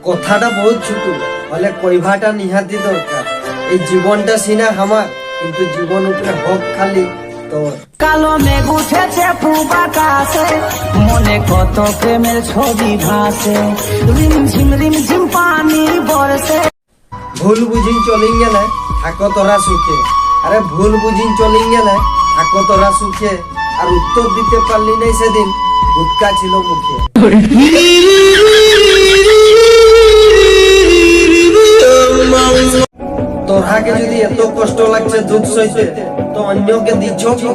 কথাটা বহুত ছোট হলে কইভাটা নিহাতি দরকার। এই জীবনটা সিনা আমার, কিন্তু জীবন উপরে হক খালি তোর। কালো মেঘ উঠেছে পূব আকাশে, মনে কত প্রেমের ছবি ভাসে, রিমঝিম পানি বরসে। ভুল বুঝিন চলিং গেলে থাকো তোরা সুখে। আরে ভুল বুঝিন চলিং গেলে থাকো তোরা সুখে। আর উত্তর দিতে পারলি নাই সেদিন, গুটকা ছিল মুখে। তোরাকে যদি এত কষ্ট লাগছে দুঃখ সইতে, তো অন্যকে দিচ্ছ কি?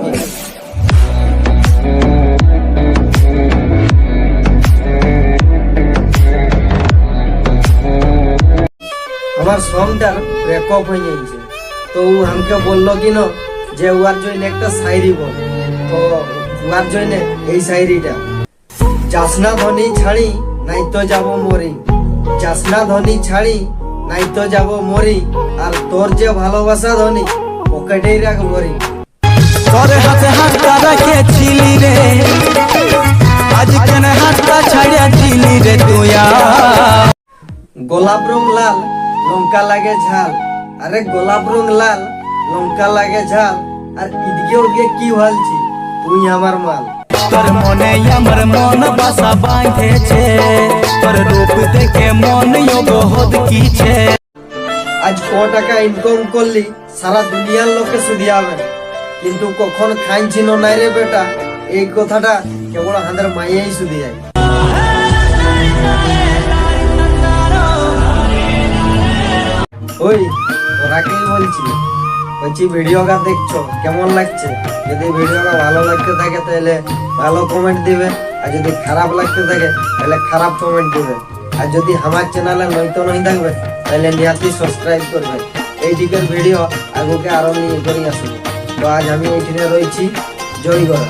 আমার সংটার ব্রেকআপ হয়ে যাইছে, তো ও আমাকে বললো কি না যে ওয়ার জন্য একটা শায়রি বল। তো ওয়ার জন্য এই শায়রিটা, যাসনা ধনী ছাড়ি নাই তো যাব মরি, যাসনা ধনী ছাড়ি নাই তো যাব মরি, আর তোর যে ভালোবাসা ধনী পকেটেই রাখ ভরি। তোর হাতে হাতটা রেখেছিলি রে, আজ কেন হাতটা ছাড়িয়া দিলি রে তুই? গোলাপ রং লাল লঙ্কা লাগে ঝাল, আরে গোলাপ রং লাল লঙ্কা লাগে ঝাল, আর ইদিকে ওদিকে কি ভালছি তুই আমার মাল। তোর মনে আমার মন বাসা বাঁধেছে, তোর রূপ দেখে মন যোগ হত কিছে। আজ ক টাকা ইনকাম করলি সারা দুনিয়ার লোকে শুধিয়াবে, কিন্তু কখন খাইছিল নাই রে বেটা, এই কথাটা কেবল আমাদের মাইয়াই শুধিয়ায়। ওই ওরাকেই বলছি ভিডিওটা দেখছো কেমন লাগছে? যদি ভিডিওটা ভালো লাগতে থাকে তাহলে ভালো কমেন্ট দিবে, আর যদি খারাপ লাগতে থাকে তাহলে খারাপ কমেন্ট দিবে। আর যদি আমার চ্যানেলে নয়তো নই থাকবে তাহলে নিহাতি সাবস্ক্রাইব করবে। এই দিকের ভিডিও আগুকে আরো নিয়ে করে আসবে। তো আজ আমি এইখানে রয়েছি। জয় গড়া।